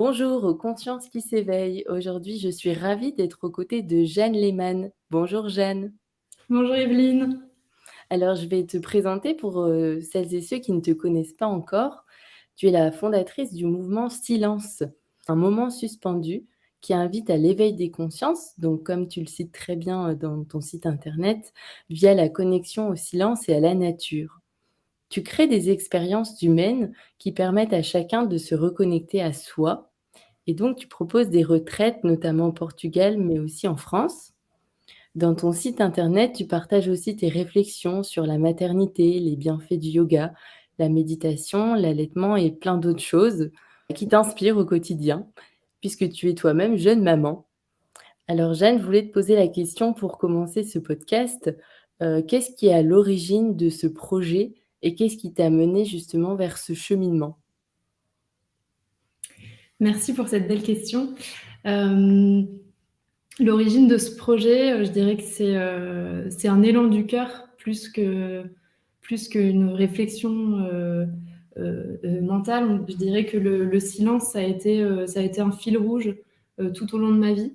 Bonjour aux consciences qui s'éveillent. Aujourd'hui, je suis ravie d'être aux côtés de Jeanne Lehmann. Bonjour Jeanne. Bonjour Evelyne. Alors, je vais te présenter pour celles et ceux qui ne te connaissent pas encore. Tu es la fondatrice du mouvement Silence, un moment suspendu qui invite à l'éveil des consciences, donc comme tu le cites très bien dans ton site internet, via la connexion au silence et à la nature. Tu crées des expériences humaines qui permettent à chacun de se reconnecter à soi. Et donc, tu proposes des retraites, notamment au Portugal, mais aussi en France. Dans ton site internet, tu partages aussi tes réflexions sur la maternité, les bienfaits du yoga, la méditation, l'allaitement et plein d'autres choses qui t'inspirent au quotidien, puisque tu es toi-même jeune maman. Alors Jeanne, je voulais te poser la question pour commencer ce podcast. Qu'est-ce qui est à l'origine de ce projet et qu'est-ce qui t'a mené justement vers ce cheminement? Merci pour cette belle question. L'origine de ce projet, je dirais que c'est un élan du cœur plus qu'une réflexion mentale. Je dirais que le silence, ça a été un fil rouge tout au long de ma vie.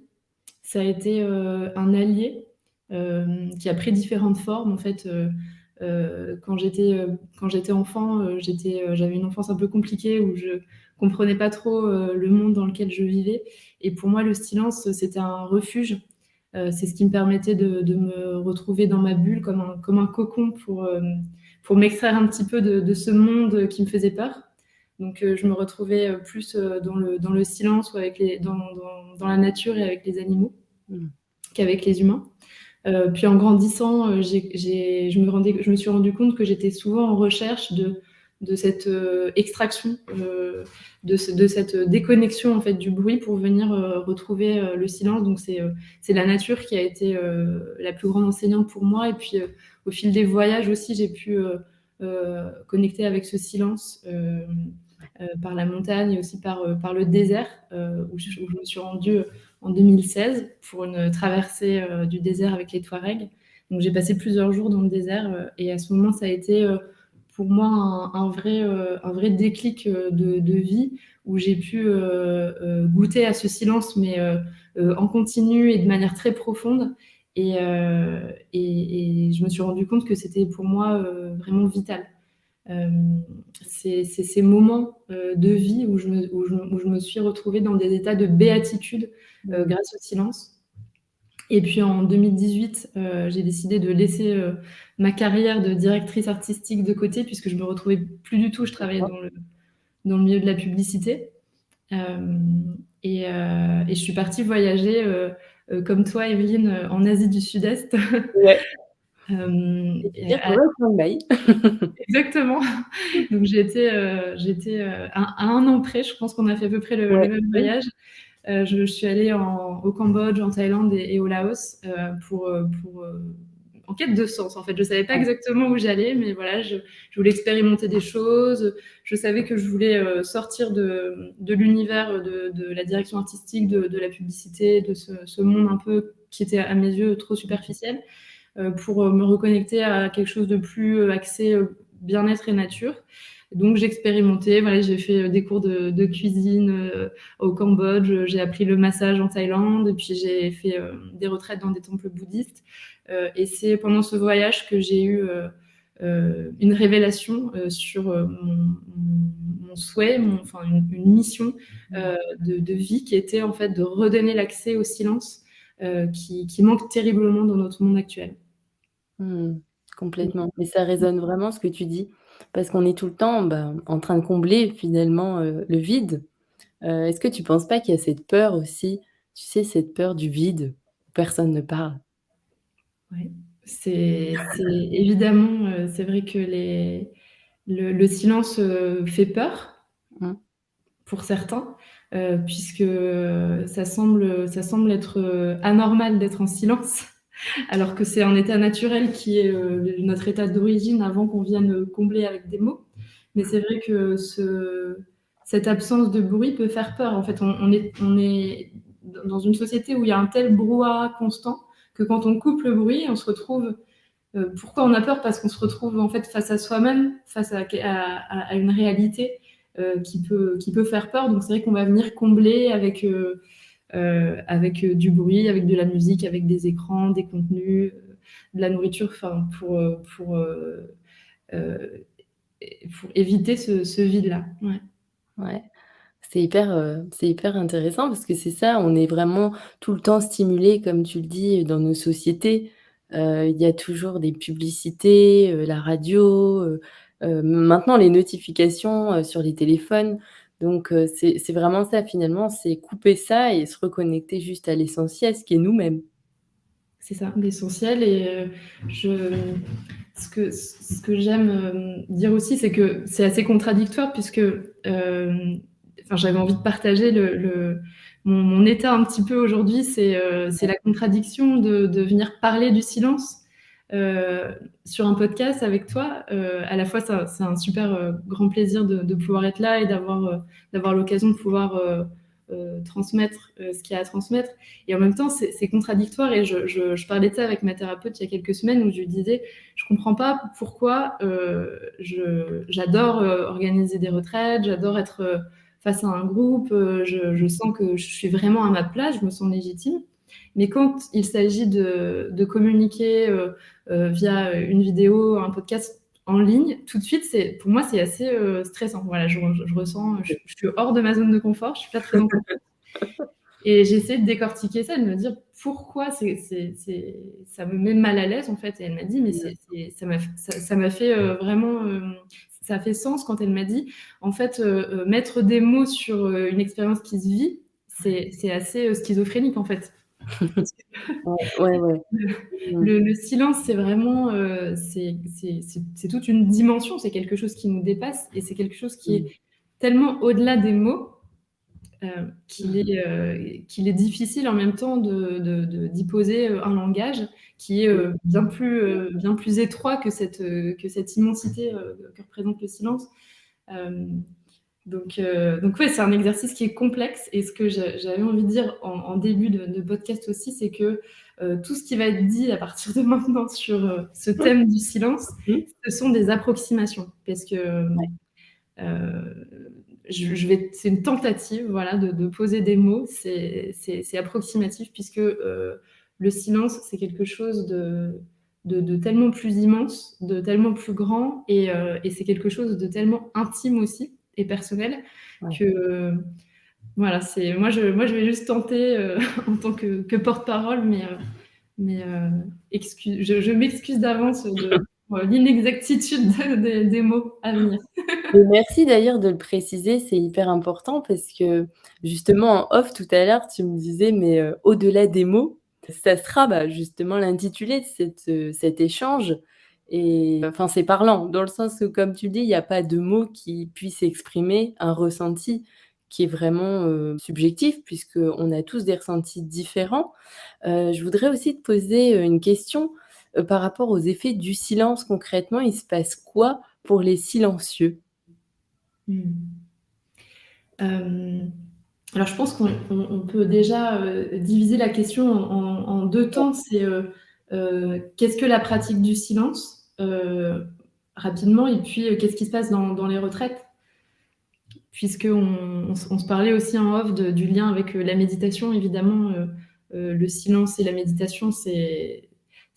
Ça a été un allié qui a pris différentes formes. En fait, quand j'étais enfant, j'avais une enfance un peu compliquée où je comprenais pas trop le monde dans lequel je vivais. Et pour moi, le silence, c'était un refuge. C'est ce qui me permettait de me retrouver dans ma bulle comme un cocon pour m'extraire un petit peu de ce monde qui me faisait peur. Donc, je me retrouvais plus dans le silence ou dans la nature et avec les animaux Mmh. qu'avec les humains. Puis en grandissant, je me suis rendu compte que j'étais souvent en recherche de cette extraction, de cette déconnexion en fait du bruit pour venir retrouver le silence. Donc c'est la nature qui a été la plus grande enseignante pour moi. Et puis au fil des voyages aussi, j'ai pu connecter avec ce silence par la montagne et aussi par le désert où je me suis rendue en 2016 pour une traversée du désert avec les Touaregs. Donc j'ai passé plusieurs jours dans le désert et à ce moment, ça a été pour moi un vrai déclic de vie où j'ai pu goûter à ce silence, mais en continu et de manière très profonde. Et je me suis rendu compte que c'était pour moi vraiment vital. Euh, c'est ces moments de vie où je me suis retrouvée dans des états de béatitude Mmh. grâce au silence. Et puis en 2018, j'ai décidé de laisser ma carrière de directrice artistique de côté puisque je me retrouvais plus du tout. Je travaillais D'accord. dans le milieu de la publicité. Et je suis partie voyager comme toi, Evelyne, en Asie du Sud-Est. Ouais. Et C'est-à-dire que ouais, Chiang Mai. exactement. Donc j'étais à un an près, je pense qu'on a fait à peu près le Ouais. même Oui. voyage. Je suis allée au Cambodge, en Thaïlande et au Laos en quête de sens. En fait, je savais pas Ouais. exactement où j'allais, mais voilà, je voulais expérimenter des choses. Je savais que je voulais sortir de l'univers de la direction artistique, de la publicité, de ce monde un peu qui était à mes yeux trop superficiel, pour me reconnecter à quelque chose de plus axé bien-être et nature. Donc j'ai expérimenté, voilà, j'ai fait des cours de cuisine au Cambodge, j'ai appris le massage en Thaïlande, et puis j'ai fait des retraites dans des temples bouddhistes. Et c'est pendant ce voyage que j'ai eu une révélation sur mon souhait, enfin une mission de vie qui était en fait de redonner l'accès au silence qui manque terriblement dans notre monde actuel. Mmh. Complètement. Mais ça résonne vraiment ce que tu dis, parce qu'on est tout le temps, bah, en train de combler finalement, le vide. Est-ce que tu penses pas qu'il y a cette peur aussi, tu sais, cette peur du vide, où personne ne parle? Ouais. C'est évidemment, c'est vrai que le silence fait peur Mmh. pour certains, puisque ça semble être anormal d'être en silence, alors que c'est un état naturel qui est notre état d'origine avant qu'on vienne combler avec des mots. Mais c'est vrai que cette absence de bruit peut faire peur. En fait, on est dans une société où il y a un tel brouhaha constant que quand on coupe le bruit, on se retrouve. Pourquoi on a peur? Parce qu'on se retrouve en fait face à soi-même, face à une réalité qui peut faire peur. Donc c'est vrai qu'on va venir combler avec du bruit, avec de la musique, avec des écrans, des contenus, de la nourriture, enfin euh, pour éviter ce vide-là. Ouais. Ouais. C'est hyper intéressant parce que c'est ça, on est vraiment tout le temps stimulé, comme tu le dis, dans nos sociétés. Il y a toujours des publicités, la radio, maintenant les notifications, sur les téléphones. Donc c'est vraiment ça finalement, c'est couper ça et se reconnecter juste à l'essentiel, ce qui est nous-mêmes. C'est ça, l'essentiel. Et je, ce que j'aime dire aussi, c'est que c'est assez contradictoire puisque j'avais envie de partager mon état un petit peu aujourd'hui, c'est la contradiction de venir parler du silence euh, sur un podcast avec toi. À la fois, c'est un super grand plaisir de pouvoir être là et d'avoir l'occasion de pouvoir transmettre ce qu'il y a à transmettre. Et en même temps, c'est contradictoire. Et je parlais de ça avec ma thérapeute il y a quelques semaines où je lui disais, je comprends pas pourquoi j'adore organiser des retraites, j'adore être face à un groupe, je sens que je suis vraiment à ma place, je me sens légitime. Mais quand il s'agit de communiquer via une vidéo, un podcast en ligne, tout de suite, pour moi, c'est assez stressant. Voilà, je ressens, je suis hors de ma zone de confort, je suis pas très en confiance. Et j'essaie de décortiquer ça, de me dire pourquoi ça me met mal à l'aise en fait. Et elle m'a dit, mais ça m'a fait vraiment, ça a fait sens quand elle m'a dit, en fait, mettre des mots sur une expérience qui se vit, c'est assez schizophrénique en fait. Ouais, ouais, ouais. Mmh. Le silence, c'est vraiment, c'est toute une dimension, c'est quelque chose qui nous dépasse et c'est quelque chose qui Mmh. est tellement au-delà des mots Mmh. qu'il est difficile en même temps d'y poser un langage qui est bien plus étroit que cette immensité que représente le silence. Euh, donc ouais, c'est un exercice qui est complexe. Et ce que j'avais envie de dire en début de podcast aussi, c'est que tout ce qui va être dit à partir de maintenant sur ce thème du silence, Mmh. ce sont des approximations. Parce que Ouais. euh, c'est une tentative, voilà, de poser des mots. C'est approximatif puisque le silence, c'est quelque chose de tellement plus immense, de tellement plus grand, et c'est quelque chose de tellement intime aussi et personnel Ouais. que voilà, moi je vais juste tenter en tant que porte-parole, je m'excuse d'avance de l'inexactitude des mots à venir. Et merci d'ailleurs de le préciser, c'est hyper important parce que justement en off tout à l'heure, tu me disais: «Mais au-delà des mots», ça sera, bah, justement l'intitulé de cet échange et enfin, c'est parlant dans le sens où comme tu le dis, il y a pas de mots qui puissent exprimer un ressenti qui est vraiment, subjectif puisqu'on a tous des ressentis différents. Je voudrais aussi te poser, une question, par rapport aux effets du silence. Concrètement, il se passe quoi pour les silencieux? Mm. Euh, alors, je pense qu'on peut déjà diviser la question en deux temps. C'est qu'est-ce que la pratique du silence rapidement, et puis qu'est-ce qui se passe dans les retraites, puisqu'on on se parlait aussi en off du lien avec la méditation. Évidemment, le silence et la méditation, c'est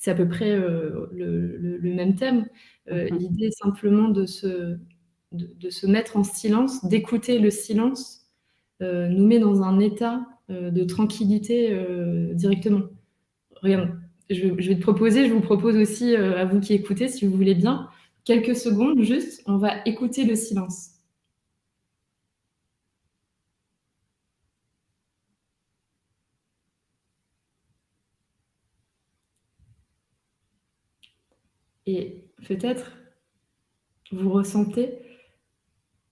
à peu près le même thème. Mmh. L'idée est simplement de se mettre en silence, d'écouter le silence nous met dans un état de tranquillité directement. Regarde, je vais te proposer, je vous propose aussi à vous qui écoutez, si vous voulez bien, quelques secondes juste, on va écouter le silence. Et peut-être vous ressentez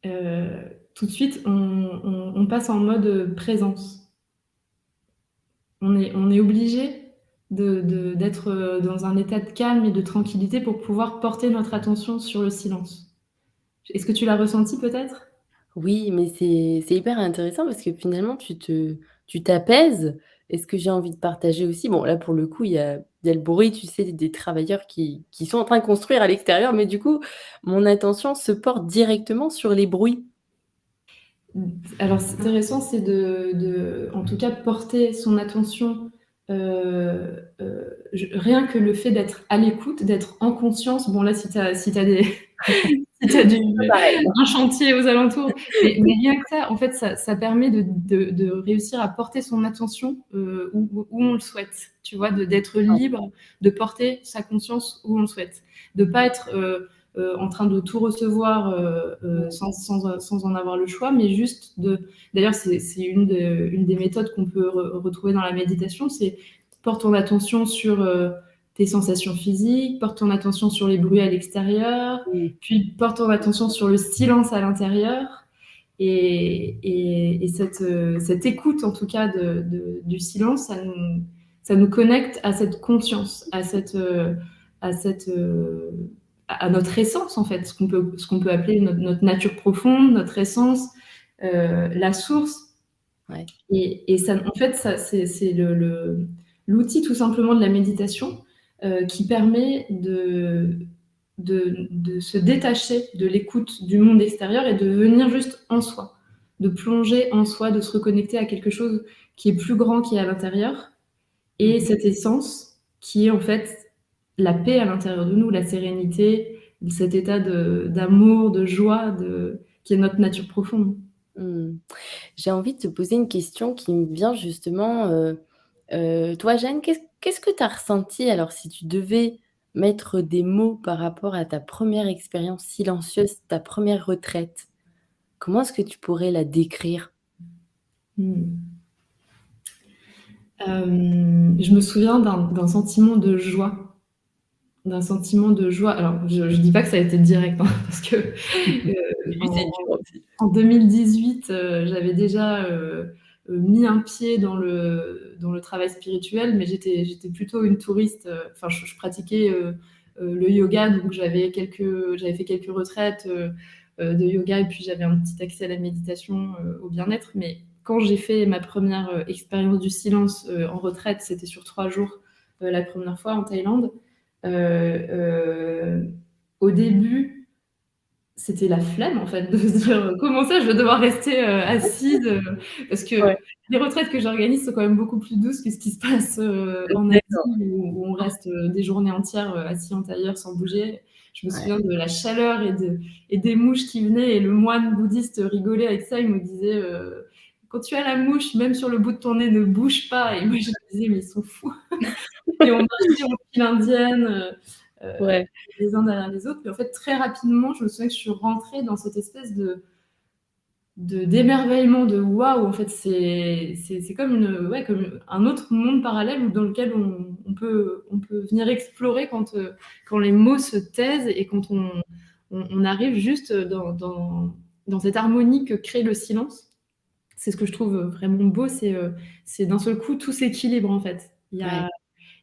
tout de suite, on passe en mode présence. On est obligé d'être dans un état de calme et de tranquillité pour pouvoir porter notre attention sur le silence. Est-ce que tu l'as ressenti peut-être? Oui, mais c'est hyper intéressant parce que finalement tu t'apaises et ce que j'ai envie de partager aussi, bon là pour le coup il y a le bruit, tu sais, des travailleurs qui sont en train de construire à l'extérieur, mais du coup, mon attention se porte directement sur les bruits. Alors, c'est intéressant, c'est en tout cas, porter son attention, rien que le fait d'être à l'écoute, d'être en conscience. Bon, là, si tu as des si tu as Pareil. un chantier aux alentours, mais rien que ça, en fait, ça permet de réussir à porter son attention où on le souhaite, tu vois, d'être Ouais. libre, de porter sa conscience où on le souhaite, de pas être en train de tout recevoir Mmh. sans en avoir le choix, mais juste de. D'ailleurs, c'est une des méthodes qu'on peut retrouver dans la méditation, c'est porte ton attention sur tes sensations physiques, porte ton attention sur les bruits à l'extérieur, Mmh. puis porte ton attention sur le silence à l'intérieur. Et cette écoute, en tout cas, du silence, ça nous connecte à cette conscience, à, cette, à notre essence, en fait, ce qu'on peut appeler notre nature profonde, notre essence, la source. Ouais. Et ça, en fait, ça, c'est l'outil tout simplement de la méditation qui permet de se détacher de l'écoute du monde extérieur et de venir juste en soi, de plonger en soi, de se reconnecter à quelque chose qui est plus grand, qui est à l'intérieur, et Mmh. cette essence qui est en fait la paix à l'intérieur de nous, la sérénité, cet état d'amour, de joie, qui est notre nature profonde. Mmh. J'ai envie de te poser une question qui me vient justement, toi Jeanne, qu'est-ce que tu as ressenti alors si tu devais mettre des mots par rapport à ta première expérience silencieuse, ta première retraite? Comment est-ce que tu pourrais la décrire? Mm. Je me souviens d'un sentiment de joie. D'un sentiment de joie. Alors, je dis pas que ça a été direct, hein, parce que J'ai vu, en, c'est dur aussi. en 2018, j'avais déjà mis un pied dans le travail spirituel, mais j'étais plutôt une touriste. Enfin, je pratiquais le yoga, donc j'avais fait quelques retraites de yoga, et puis j'avais un petit accès à la méditation, au bien-être. Mais quand j'ai fait ma première expérience du silence en retraite, c'était sur 3 jours, la première fois en Thaïlande. Euh, euh, Au début, c'était la flemme en fait de se dire comment ça je vais devoir rester assise parce que Ouais, les retraites que j'organise sont quand même beaucoup plus douces que ce qui se passe en Asie d'accord. où on reste des journées entières assis en tailleur sans bouger. Je me Ouais. souviens de la chaleur et des mouches qui venaient, et le moine bouddhiste rigolait avec ça. Il me disait quand tu as la mouche, même sur le bout de ton nez, ne bouge pas. Et moi je me disais mais ils sont fous. Et on marchait en file indienne, Ouais. les uns derrière les autres. Mais en fait, très rapidement, je me souviens que je suis rentrée dans cette espèce d'émerveillement, de waouh. En fait, c'est comme, ouais, comme un autre monde parallèle dans lequel on peut venir explorer quand les mots se taisent et quand on arrive juste dans cette harmonie que crée le silence. C'est ce que je trouve vraiment beau, c'est d'un seul coup tout s'équilibre en fait. Ouais.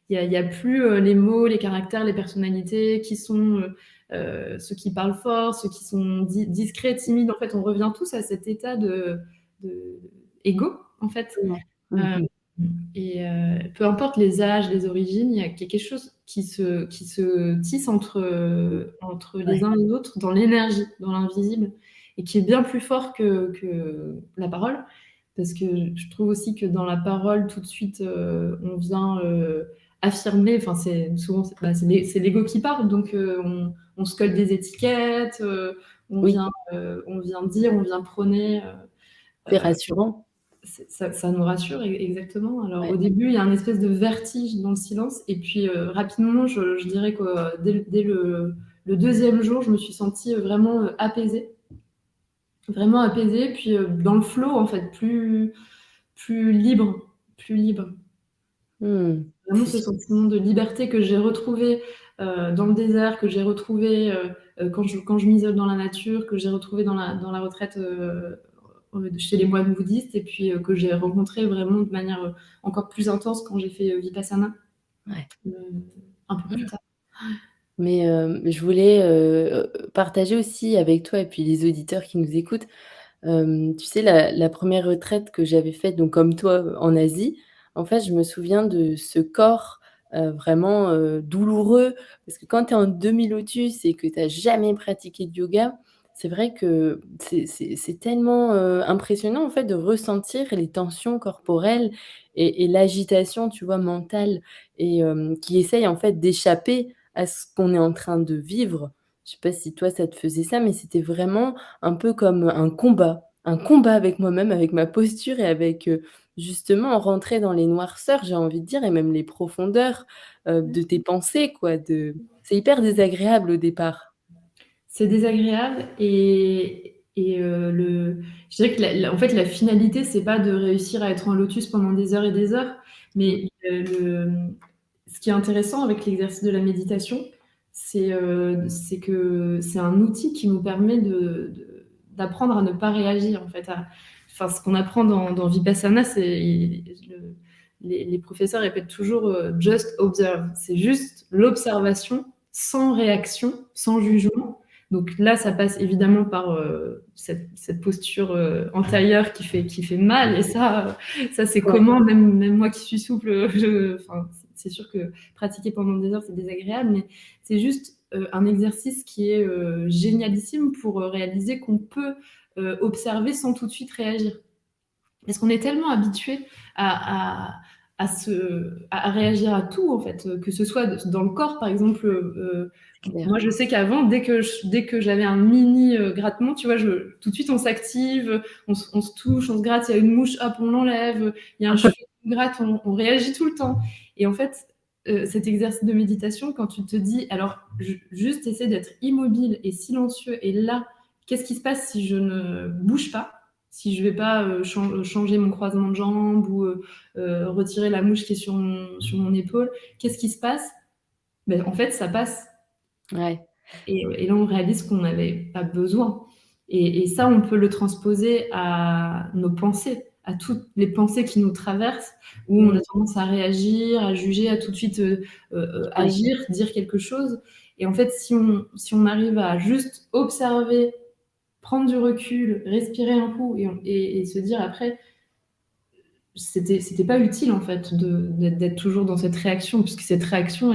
Il y a plus les mots, les caractères, les personnalités qui sont ceux qui parlent fort, ceux qui sont discrets, timides. En fait, on revient tous à cet état de égo, en fait. Ouais. Euh, Mmh. et peu importe les âges, les origines, il y a quelque chose qui se tisse entre les Ouais. uns et les autres dans l'énergie, dans l'invisible, et qui est bien plus fort que la parole. Parce que je trouve aussi que dans la parole, tout de suite, on vient affirmer, enfin, c'est l'ego qui parle, donc on se colle des étiquettes, Oui, on vient dire, on vient prôner. c'est rassurant. Ça nous rassure, exactement. Alors Ouais. au début, il y a un espèce de vertige dans le silence, et puis rapidement, je dirais que dès le deuxième jour, je me suis sentie vraiment apaisée, puis dans le flow, en fait, plus libre, plus libre. Mmh. Vraiment C'est ce su sentiment de liberté que j'ai retrouvé dans le désert, que j'ai retrouvé quand je m'isole dans la nature, que j'ai retrouvé dans la retraite chez les moines bouddhistes, et puis que j'ai rencontré vraiment de manière encore plus intense quand j'ai fait Vipassana ouais. euh, un peu plus tard. Mais, je voulais, partager aussi avec toi et puis les auditeurs qui nous écoutent, tu sais la 1re retraite que j'avais faite donc comme toi, en Asie, en fait, je me souviens de ce corps, vraiment, douloureux parce que quand tu es en demi-lotus et que tu as jamais pratiqué de yoga, C'est vrai que c'est tellement, impressionnant en fait de ressentir les tensions corporelles et l'agitation, tu vois, mentale et qui essaye en fait d'échapper à ce qu'on est en train de vivre. Je sais pas si toi ça te faisait ça, mais c'était vraiment un peu comme un combat avec moi-même, avec ma posture et avec, justement rentrer dans les noirceurs, j'ai envie de dire et même les profondeurs, de tes pensées quoi, de c'est hyper désagréable au départ. C'est désagréable et le je dirais que la en fait, la finalité, c'est pas de réussir à être en lotus pendant des heures, Mmh. mais ce qui est intéressant avec l'exercice de la méditation, c'est que c'est un outil qui nous permet d'apprendre à ne pas réagir, en fait, enfin, ce qu'on apprend dans Vipassana, c'est les professeurs répètent toujours, «Just observe». C'est juste l'observation sans réaction, sans jugement. Donc là, ça passe évidemment par cette posture antérieure qui fait mal. Et ça c'est Ouais. comment, même moi qui suis souple, enfin, c'est sûr que pratiquer pendant des heures, c'est désagréable, mais c'est juste un exercice qui est génialissime pour réaliser qu'on peut observer sans tout de suite réagir. Parce qu'on est tellement habitué à, à, à réagir à tout, en fait, que ce soit dans le corps, par exemple. Clair. Moi, je sais qu'avant, dès que j'avais un mini grattement, tu vois, tout de suite, on s'active, on se touche, on se gratte, il y a une mouche, hop, on l'enlève, il y a un cheveu qui nous gratte, on réagit tout le temps. Et en fait, cet exercice de méditation, quand tu te dis, alors, juste essaie d'être immobile et silencieux, et là, qu'est-ce qui se passe si je ne bouge pas? Si je ne vais pas changer mon croisement de jambes ou retirer la mouche qui est sur mon épaule, qu'est-ce qui se passe? Ben, en fait, ça passe. Ouais. Et là, on réalise qu'on n'avait pas besoin. Et ça, on peut le transposer à nos pensées, à toutes les pensées qui nous traversent, où on a Mmh. tendance à réagir, à juger, à tout de suite Tout à fait. agir, dire quelque chose. Et en fait, si on arrive à juste observer, prendre du recul, respirer un coup et se dire après, c'était pas utile en fait d'être toujours dans cette réaction, puisque cette réaction,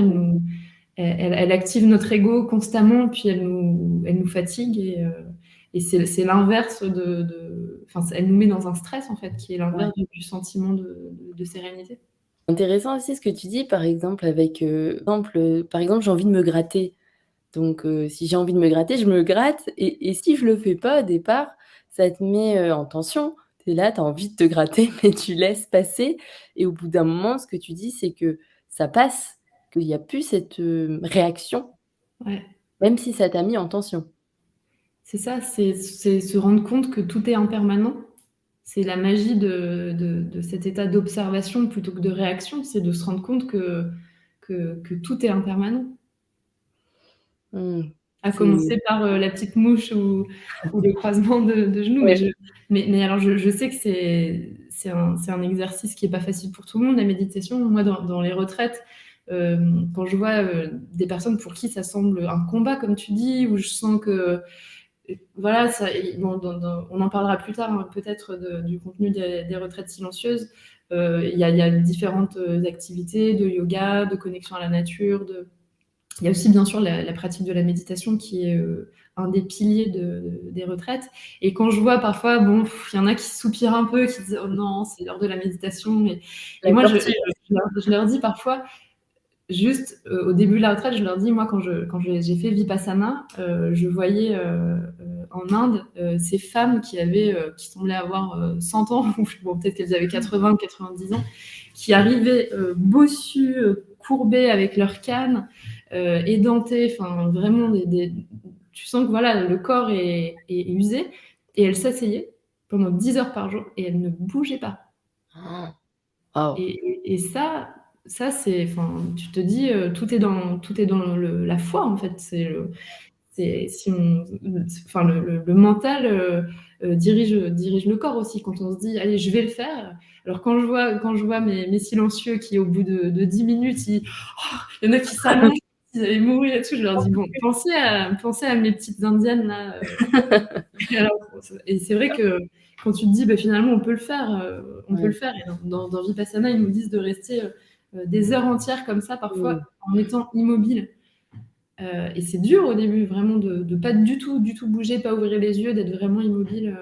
elle active notre ego constamment, puis elle nous fatigue et c'est l'inverse enfin, elle nous met dans un stress en fait, qui est Ouais. l'inverse du sentiment de sérénité. Intéressant aussi ce que tu dis, par exemple, avec, par exemple, j'ai envie de me gratter. Donc, si j'ai envie de me gratter, je me gratte et si je le fais pas au départ, ça te met, en tension. Tu es là, tu as envie de te gratter, mais tu laisses passer et au bout d'un moment, ce que tu dis, c'est que ça passe, qu'il y a plus cette, réaction, Ouais, même si ça t'a mis en tension. c'est ça, c'est se rendre compte que tout est impermanent. C'est la magie de cet état d'observation plutôt que de réaction, c'est de se rendre compte que tout est impermanent. Mmh. À C'est commencer par la petite mouche ou le croisement de genoux. ouais, Mais alors, je sais que c'est un exercice qui est pas facile pour tout le monde, la méditation. Moi, dans les retraites, quand je vois des personnes pour qui ça semble un combat, comme tu dis, où je sens que voilà, ça, on en parlera plus tard, hein, peut-être du contenu des retraites silencieuses. Il y a différentes activités de yoga, de connexion à la nature, il y a aussi bien sûr la pratique de la méditation qui est un des piliers des retraites. Et quand je vois parfois, bon, il y en a qui soupirent un peu, qui disent oh non, c'est l'heure de la méditation. Et la moi, sortie. je leur dis parfois, juste au début de la retraite, je leur dis, moi, quand j'ai fait Vipassana, je voyais en Inde ces femmes qui semblaient avoir 100 ans, ou bon, peut-être qu'elles avaient 80 ou 90 ans, qui arrivaient bossues, courbées avec leurs cannes, édentées, enfin vraiment, tu sens que voilà, le corps est usé, et elles s'asseyaient pendant 10 heures par jour et elles ne bougeaient pas. Waouh! Et ça c'est, enfin, tu te dis, tout est dans la foi, en fait. C'est si on, enfin, le mental dirige le corps aussi. Quand on se dit, allez, je vais le faire. Alors quand je vois mes silencieux qui, au bout de 10 minutes, il y en a qui s'allongent, ils allaient mourir et tout, je leur dis, bon, pensez à mes petites indiennes là. Et, alors, et c'est vrai que quand tu te dis, bah, finalement, on peut le faire, on peut le Ouais. faire. Et dans Vipassana, ils nous disent de rester des heures entières comme ça, Mmh. parfois en étant immobile. Et c'est dur au début, vraiment de pas du tout bouger, pas ouvrir les yeux, d'être vraiment immobile.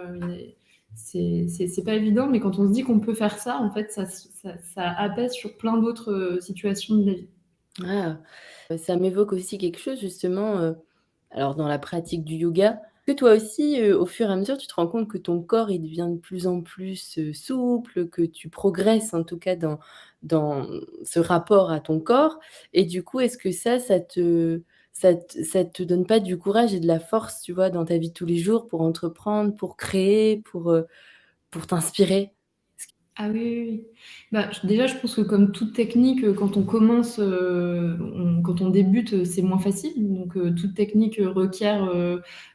C'est pas évident, mais quand on se dit qu'on peut faire ça, en fait, ça apaise sur plein d'autres situations de la vie. Ah, ça m'évoque aussi quelque chose justement, alors dans la pratique du yoga, que toi aussi, au fur et à mesure, tu te rends compte que ton corps, il devient de plus en plus, souple, que tu progresses en tout cas dans ce rapport à ton corps et du coup, est-ce que ça te donne pas du courage et de la force, tu vois, dans ta vie de tous les jours pour entreprendre, pour créer, pour t'inspirer? Ah oui, oui, oui. Bah, déjà, je pense que comme toute technique, quand on commence, quand on débute, c'est moins facile. Donc, toute technique requiert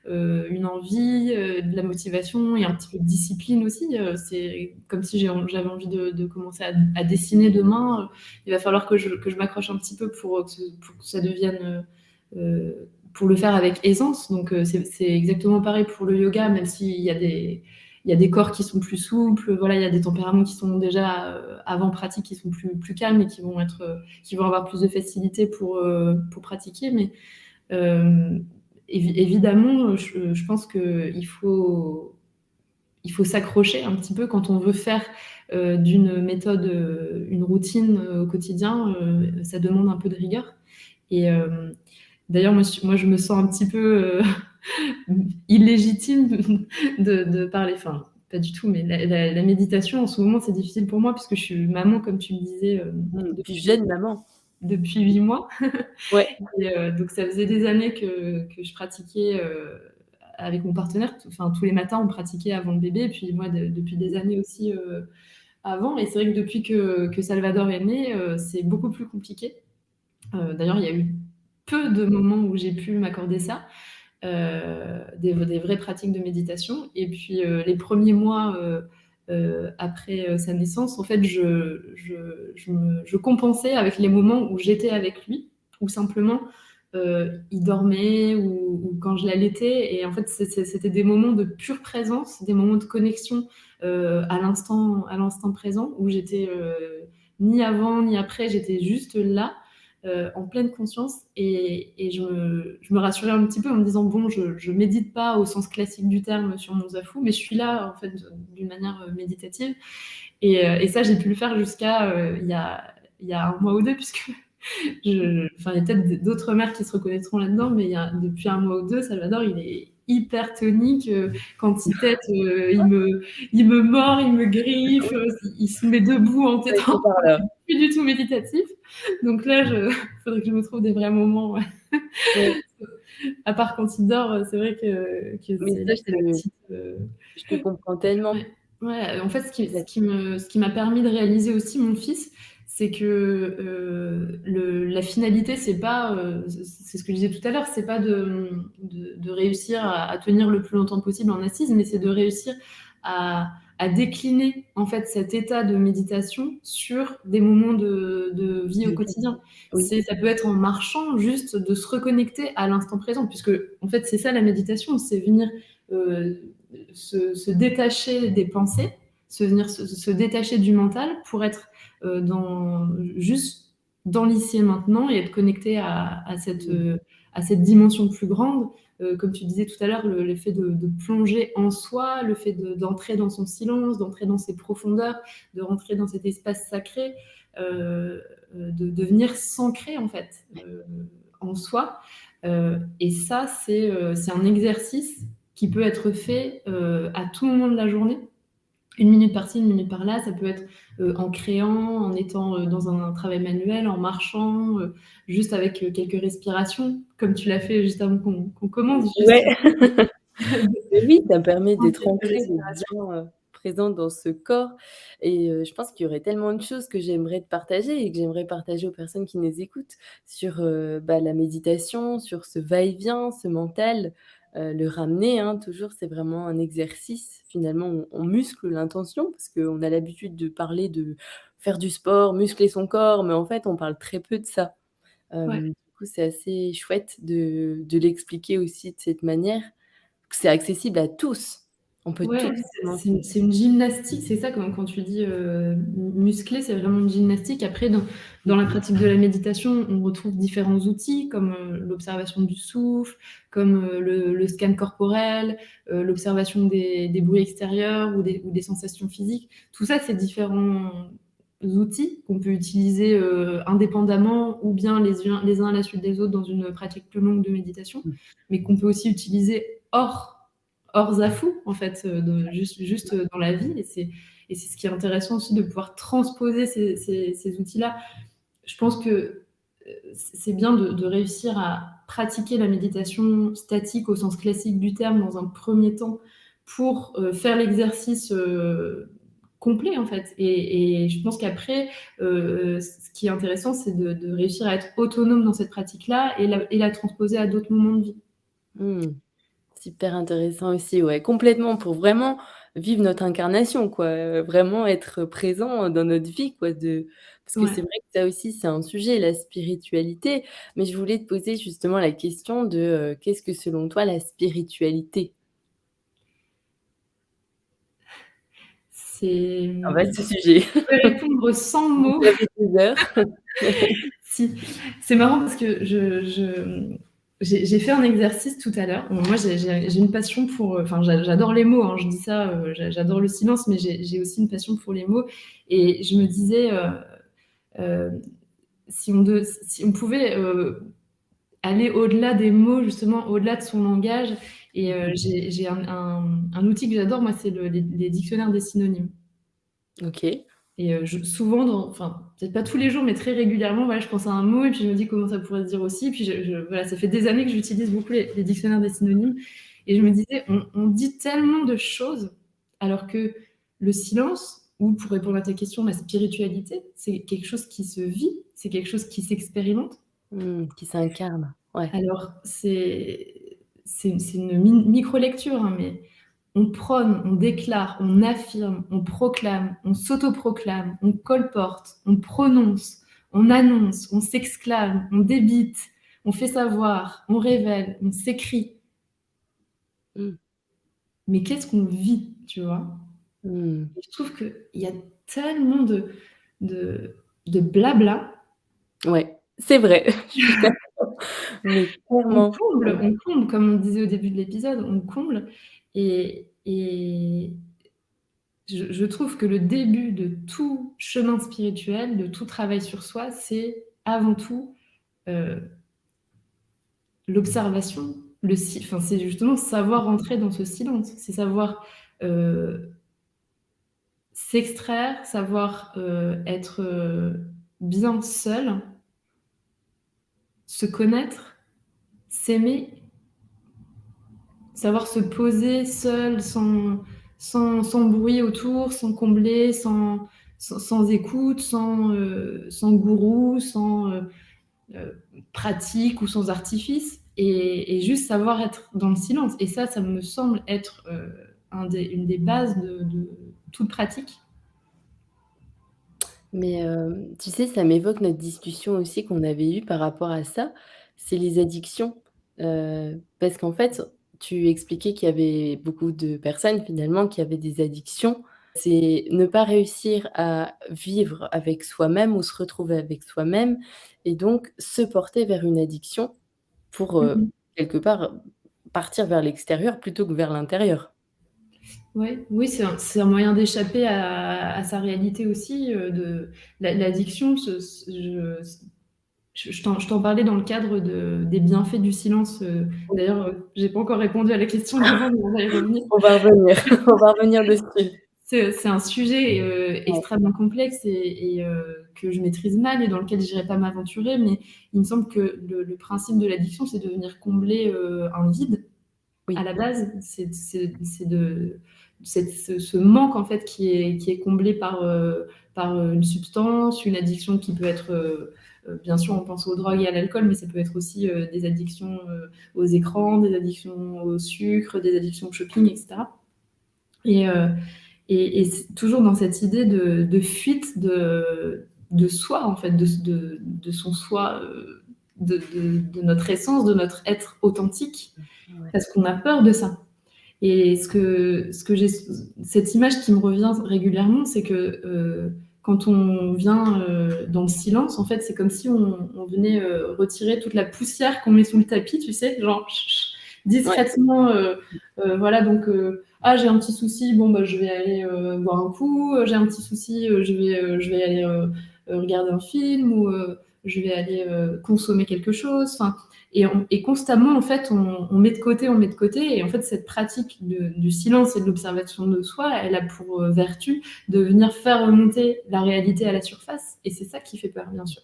une envie, de la motivation et un petit peu de discipline aussi. C'est comme si j'avais envie de commencer à dessiner demain. Il va falloir que je m'accroche un petit peu pour que ça devienne, pour le faire avec aisance. Donc, c'est exactement pareil pour le yoga, même s'il y a il y a des corps qui sont plus souples, voilà, il y a des tempéraments qui sont déjà avant pratique, qui sont plus calmes et qui vont avoir plus de facilité pour pratiquer. Mais euh, évidemment, je pense il faut s'accrocher un petit peu quand on veut faire d'une méthode une routine au quotidien. Ça demande un peu de rigueur. Et d'ailleurs, moi, je me sens un petit peu illégitime de parler. Enfin, pas du tout, mais la méditation, en ce moment, c'est difficile pour moi, puisque je suis maman, comme tu me disais, Puis jeune maman. depuis 8 mois. Ouais. Et donc, ça faisait des années que je pratiquais avec mon partenaire. Enfin, tous les matins, on pratiquait avant le bébé. Et puis, moi, depuis des années aussi avant. Et c'est vrai que depuis que Salvador est né, c'est beaucoup plus compliqué. D'ailleurs, il y a eu peu de moments où j'ai pu m'accorder ça. Des vraies pratiques de méditation. Et puis les premiers mois après sa naissance, en fait, je compensais avec les moments où j'étais avec lui, ou simplement il dormait ou quand je l'allaitais. Et en fait, c'était des moments de pure présence, des moments de connexion à l'instant présent, où j'étais ni avant ni après, j'étais juste là en pleine conscience et je me rassurais un petit peu en me disant bon, je médite pas au sens classique du terme sur mon zafu, mais je suis là en fait d'une manière méditative et ça j'ai pu le faire jusqu'à il y a un mois ou deux puisque enfin, il y a peut-être d'autres mères qui se reconnaîtront là-dedans, mais depuis un mois ou deux, Salvador, il est hyper tonique. Quand il tète, il me mord, il me griffe, il se met debout en Ouais, c'est tétant. par là. Plus du tout méditatif. Donc là, il faudrait que je me trouve des vrais moments. Ouais. Ouais. À part quand il dort, c'est vrai que Mais ça, c'est la petite. je te comprends tellement. Ouais. Ouais, en fait, Ouais. ce qui m'a permis de réaliser aussi mon fils, c'est que la finalité, c'est pas, c'est ce que je disais tout à l'heure, c'est pas de réussir à tenir le plus longtemps possible en assise, mais c'est de réussir à décliner en fait cet état de méditation sur des moments de vie au quotidien. Oui, Ça peut être en marchant, juste de se reconnecter à l'instant présent, puisque en fait c'est ça la méditation, c'est venir euh, se détacher des pensées, se détacher du mental pour être juste dans l'ici et maintenant et être connecté à cette dimension plus grande. Comme tu disais tout à l'heure, le fait de plonger en soi, le fait d'entrer dans son silence, d'entrer dans ses profondeurs, de rentrer dans cet espace sacré, de venir s'ancrer en fait en soi. Et ça, c'est un exercice qui peut être fait à tout moment de la journée. Une minute par-ci, une minute par-là, ça peut être en créant, en étant dans un travail manuel, en marchant, juste avec quelques respirations, comme tu l'as fait juste avant qu'on commence, juste ouais. Mais oui, ça permet d'être quelques ancré, d'être respirations. bien, présente dans ce corps et je pense qu'il y aurait tellement de choses que j'aimerais te partager et que j'aimerais partager aux personnes qui nous écoutent sur, bah, la méditation, sur ce va-et-vient, ce mental, le ramener, hein, toujours, c'est vraiment un exercice. Finalement, on muscle l'intention parce qu'on a l'habitude de parler de faire du sport, muscler son corps, mais en fait, on parle très peu de ça. Ouais. Du coup, c'est assez chouette de l'expliquer aussi de cette manière, que c'est accessible à tous. On peut tout Ouais, finalement. c'est une gymnastique, c'est ça quand tu dis, muscler, c'est vraiment une gymnastique. Après dans la pratique de la méditation, on retrouve différents outils comme, l'observation du souffle, comme, le scan corporel, l'observation des bruits extérieurs ou des sensations physiques. Tout ça, c'est différents outils qu'on peut utiliser, indépendamment ou bien les uns à la suite des autres dans une pratique plus longue de méditation, Mmh. mais qu'on peut aussi utiliser hors Zafou, en fait, juste dans la vie. Et c'est ce qui est intéressant aussi de pouvoir transposer ces outils-là. Je pense que c'est bien de réussir à pratiquer la méditation statique au sens classique du terme dans un premier temps pour faire l'exercice complet en fait. Et je pense qu'après, ce qui est intéressant, c'est de réussir à être autonome dans cette pratique-là et la transposer à d'autres moments de vie. Mmh. Super intéressant aussi, ouais, complètement pour vraiment vivre notre incarnation quoi, vraiment être présent dans notre vie quoi de parce que Ouais. c'est vrai que ça aussi c'est un sujet, la spiritualité, mais je voulais te poser justement la question de, qu'est-ce que selon toi la spiritualité? C'est, Un vaste sujet. je pourrais répondre sans Vous mots. avez des heures. Si, c'est marrant parce que j'ai fait un exercice tout à l'heure. Moi, j'ai une passion pour, enfin, j'adore les mots, hein, je dis ça, j'adore le silence, mais j'ai aussi une passion pour les mots. Et je me disais, si on pouvait aller au-delà des mots, justement, au-delà de son langage. Et j'ai un outil que j'adore, moi, c'est les dictionnaires des synonymes. OK. Et souvent, enfin, peut-être pas tous les jours, mais très régulièrement, voilà, je pense à un mot et puis je me dis comment ça pourrait se dire aussi. Et puis voilà, ça fait des années que j'utilise beaucoup les dictionnaires des synonymes. Et je me disais, on dit tellement de choses, alors que le silence, ou pour répondre à ta question, la spiritualité, c'est quelque chose qui se vit, c'est quelque chose qui s'expérimente. Mmh, qui s'incarne, ouais. Alors, c'est une micro-lecture, hein, mais on prône, on déclare, on affirme, on proclame, on s'autoproclame, on colporte, on prononce, on annonce, on s'exclame, on débite, on fait savoir, on révèle, on s'écrit. Mmh. Mais qu'est-ce qu'on vit, tu vois? Mmh. Et je trouve qu'il y a tellement de, de blabla. Ouais, c'est vrai, je suis d'accord, mais clairement. Ouais. On comble, comme on disait au début de l'épisode, on comble. Et je trouve que le début de tout chemin spirituel, de tout travail sur soi, c'est avant tout euh, l'observation. Enfin, c'est justement savoir rentrer dans ce silence, c'est savoir euh, s'extraire, savoir être bien seul, se connaître, s'aimer, savoir se poser seul, sans bruit autour, sans combler, sans écoute, sans gourou, sans pratique ou sans artifice, et juste savoir être dans le silence. Et ça me semble être une des bases de toute pratique. Mais, tu sais, ça m'évoque notre discussion aussi qu'on avait eue par rapport à ça, c'est les addictions. Parce qu'en fait, tu expliquais qu'il y avait beaucoup de personnes finalement qui avaient des addictions. C'est ne pas réussir à vivre avec soi-même ou se retrouver avec soi-même et donc se porter vers une addiction pour, Mhm. quelque part, partir vers l'extérieur plutôt que vers l'intérieur. Ouais, oui, c'est un moyen d'échapper à sa réalité aussi, l'addiction. Je t'en parlais dans le cadre des bienfaits du silence. D'ailleurs, j'ai pas encore répondu à la question d'avant, mais on va y revenir. On va revenir, on va revenir dessus. C'est un sujet Ouais. extrêmement complexe et que je maîtrise mal et dans lequel j'irai pas m'aventurer, mais il me semble que le principe de l'addiction, c'est de venir combler un vide à Oui. la base. Ce manque en fait qui est comblé par une substance, une addiction qui peut être bien sûr, on pense aux drogues et à l'alcool, mais ça peut être aussi des addictions aux écrans, des addictions au sucre, des addictions au shopping, etc. Et, euh, et c'est toujours dans cette idée de fuite de soi, en fait, de son soi, de notre essence, de notre être authentique, Ouais. parce qu'on a peur de ça. Et ce que j'ai, cette image qui me revient régulièrement, c'est que quand on vient dans le silence, en fait, c'est comme si on venait retirer toute la poussière qu'on met sous le tapis, tu sais, genre Ouais. discrètement. Voilà, donc ah, j'ai un petit souci, bon bah je vais aller boire un coup. J'ai un petit souci, je vais aller regarder un film, ou je vais aller consommer quelque chose. Enfin, et constamment, en fait, on met de côté, on met de côté. Et en fait, cette pratique du silence et de l'observation de soi, elle a pour vertu de venir faire remonter la réalité à la surface. Et c'est ça qui fait peur, bien sûr.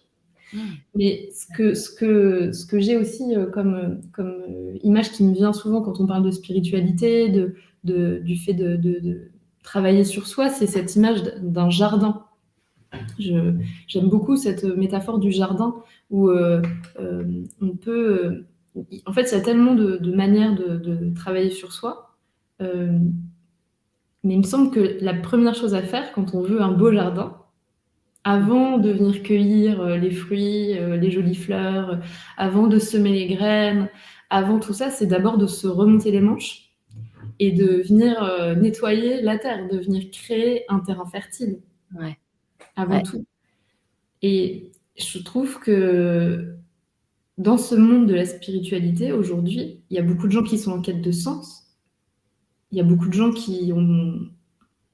Mmh. Mais ce que j'ai aussi comme image qui me vient souvent quand on parle de spiritualité, du fait de travailler sur soi, c'est cette image d'un jardin. J'aime beaucoup cette métaphore du jardin où on peut. En fait, il y a tellement de manières de travailler sur soi. Euh, mais il me semble que la première chose à faire quand on veut un beau jardin, avant de venir cueillir les fruits, les jolies fleurs, avant de semer les graines, avant tout ça, c'est d'abord de se remonter les manches et de venir nettoyer la terre, de venir créer un terrain fertile Ouais. avant Ouais. tout. Et je trouve que dans ce monde de la spiritualité, aujourd'hui, il y a beaucoup de gens qui sont en quête de sens. Il y a beaucoup de gens qui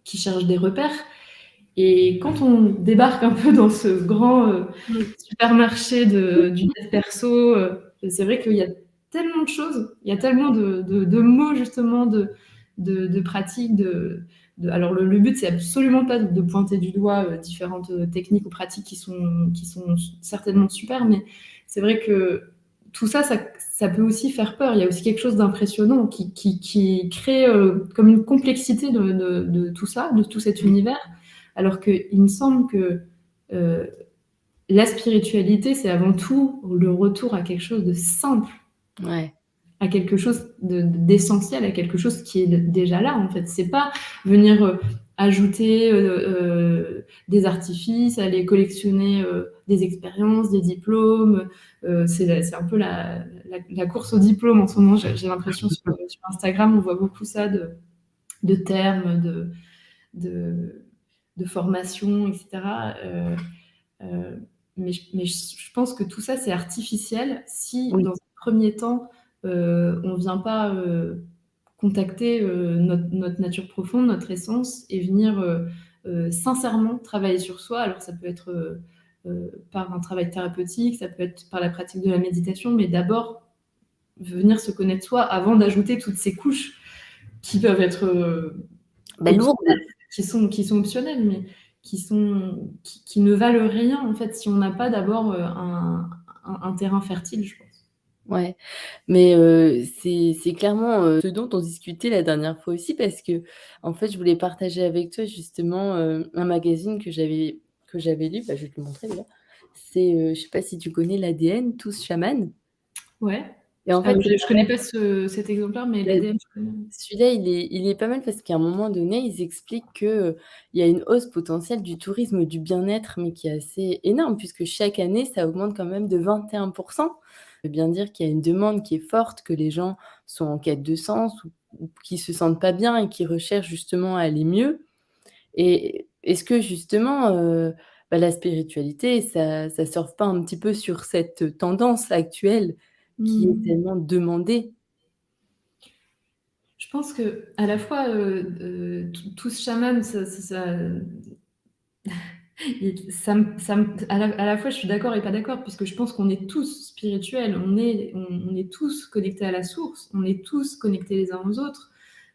cherchent des repères. Et quand on débarque un peu dans ce grand Mmh. supermarché du dev perso, c'est vrai qu'il y a tellement de choses, il y a tellement de mots justement, de pratiques. Alors le but, c'est absolument pas de pointer du doigt différentes techniques ou pratiques qui sont certainement super, mais c'est vrai que tout ça, ça peut aussi faire peur. Il y a aussi quelque chose d'impressionnant qui crée comme une complexité de tout ça, de tout cet univers. Alors qu'il me semble que euh, la spiritualité, c'est avant tout le retour à quelque chose de simple, Ouais. à quelque chose d'essentiel, à quelque chose qui est déjà là, en fait. C'est pas venir ajouter des artifices, aller collectionner des expériences, des diplômes. C'est un peu la course au diplôme en ce moment. J'ai l'impression sur Instagram, on voit beaucoup ça de termes, de, de formation, etc. Euh, mais je pense que tout ça, c'est artificiel si, Oui. dans un premier temps, on ne vient pas contacter notre nature profonde, notre essence, et venir sincèrement travailler sur soi. Alors, ça peut être par un travail thérapeutique, ça peut être par la pratique de la méditation, mais d'abord, venir se connaître soi avant d'ajouter toutes ces couches qui peuvent être Bah, optionnelles, lourde. qui sont optionnelles, mais qui ne valent rien, en fait, si on n'a pas d'abord un terrain fertile, je pense. Ouais, mais c'est clairement, ce dont on discutait la dernière fois aussi parce qu'en fait, je voulais partager avec toi justement, un magazine que j'avais lu, bah, je vais te le montrer d'ailleurs. C'est, je sais pas si tu connais l'ADN, Tous Chamans? Ouais. Et en fait, c'est Je connais pas cet exemplaire, mais bah, l'ADN, je connais. celui-là, il est pas mal parce qu'à un moment donné, ils expliquent que, il y a une hausse potentielle du tourisme du bien-être, mais qui est assez énorme puisque chaque année, ça augmente quand même de 21%. Ça veut bien dire qu'il y a une demande qui est forte, que les gens sont en quête de sens ou qui se sentent pas bien et qui recherchent justement à aller mieux. Et est-ce que justement, bah, la spiritualité, ça surfe pas un petit peu sur cette tendance actuelle qui est Mmh. tellement demandée? Je pense qu'à la fois, tous chamans, à la fois, je suis d'accord et pas d'accord, puisque je pense qu'on est tous spirituels, on est tous connectés à la source, on est tous connectés les uns aux autres.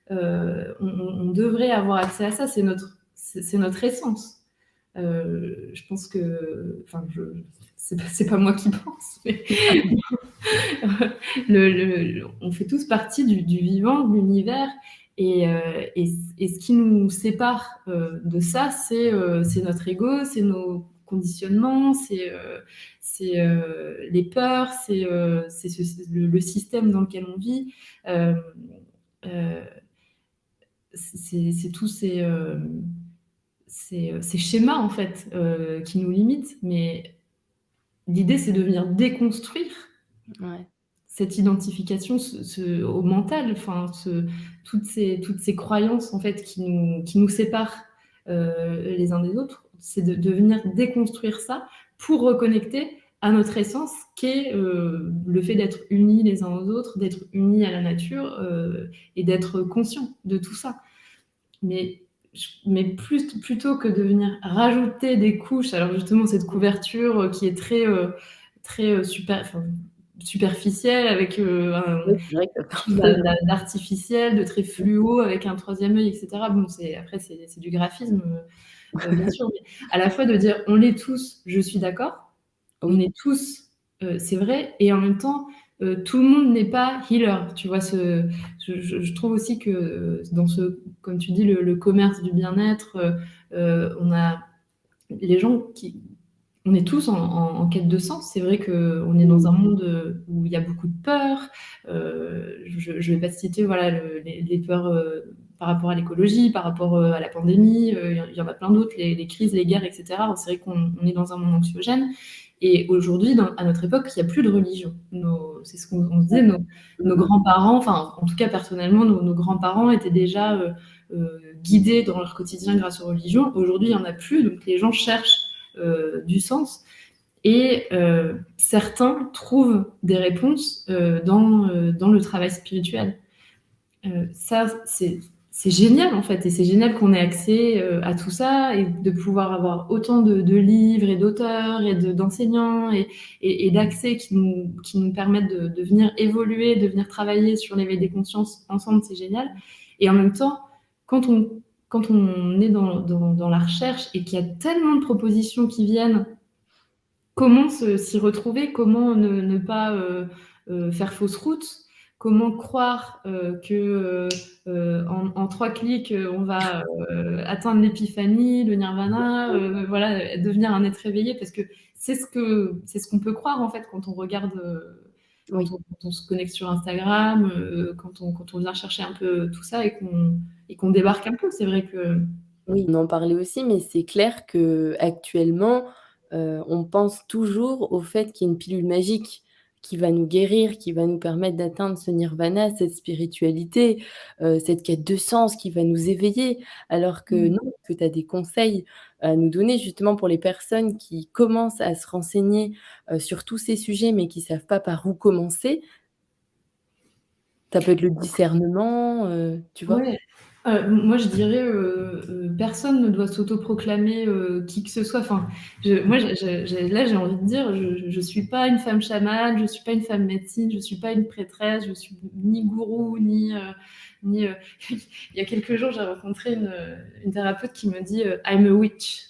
On devrait avoir accès à ça, c'est notre essence. Je pense que, enfin, c'est pas moi qui pense, mais on fait tous partie du vivant, de l'univers, et ce qui nous sépare de ça, c'est notre ego, c'est nos conditionnements, c'est les peurs, c'est le système dans lequel on vit. Euh, euh, c'est tous ces schémas en fait qui nous limitent, mais l'idée c'est de venir déconstruire Ouais. cette identification au mental, enfin, toutes ces croyances en fait qui nous séparent les uns des autres, c'est de venir déconstruire ça pour reconnecter à notre essence, qui est le fait d'être unis les uns aux autres, d'être unis à la nature et d'être conscient de tout ça. Mais plutôt que de venir rajouter des couches, alors justement cette couverture qui est très superficielle avec Oui, c'est vrai que quelque chose d'artificiel, de très fluo, avec un troisième œil, etc. Bon, après, c'est du graphisme, bien sûr, mais à la fois de dire on l'est tous, je suis d'accord, on oui, est tous, c'est vrai, et en même temps, tout le monde n'est pas healer. Tu vois, je trouve aussi que dans comme tu dis, le commerce du bien-être, on a les gens on est tous en quête de sens. C'est vrai qu'on est dans oui, un monde où il y a beaucoup de peurs. Je ne vais pas citer voilà, les peurs par rapport à l'écologie, par rapport à la pandémie. Il y en a plein d'autres, les crises, les guerres, etc. C'est vrai qu'on est dans un monde anxiogène. Et aujourd'hui, à notre époque, il n'y a plus de religion. C'est ce qu'on se disait, nos grands-parents, enfin, en tout cas personnellement, nos grands-parents étaient déjà guidés dans leur quotidien grâce aux religions. Aujourd'hui, il n'y en a plus, donc les gens cherchent du sens. Et certains trouvent des réponses dans le travail spirituel. Ça, c'est génial en fait, et c'est génial qu'on ait accès à tout ça et de pouvoir avoir autant de livres et d'auteurs et d'enseignants et d'accès qui nous permettent de venir évoluer, de venir travailler sur l'éveil des consciences ensemble, c'est génial. Et en même temps, quand on est dans la recherche et qu'il y a tellement de propositions qui viennent, comment s'y retrouver, comment ne pas faire fausse route, comment croire que en 3 clics, on va atteindre l'épiphanie, le nirvana, voilà, devenir un être éveillé, parce que c'est ce qu'on peut croire en fait quand on regarde, oui. quand on se connecte sur Instagram, quand on vient chercher un peu tout ça et qu'on débarque un peu. C'est vrai que Oui, on en parlait aussi, mais c'est clair qu'actuellement, on pense toujours au fait qu'il y a une pilule magique qui va nous guérir, qui va nous permettre d'atteindre ce nirvana, cette spiritualité, cette quête de sens qui va nous éveiller. Alors que mmh. non, que tu as des conseils à nous donner justement pour les personnes qui commencent à se renseigner, sur tous ces sujets, mais qui ne savent pas par où commencer. Ça peut être le discernement, tu vois? Ouais. Moi je dirais, personne ne doit s'autoproclamer, qui que ce soit. Enfin, moi j'ai envie de dire, je suis pas une femme chamane, je suis pas une femme médecine, je suis pas une prêtresse, je suis ni gourou, ni il y a quelques jours, j'ai rencontré une thérapeute qui me dit, «I'm a witch»,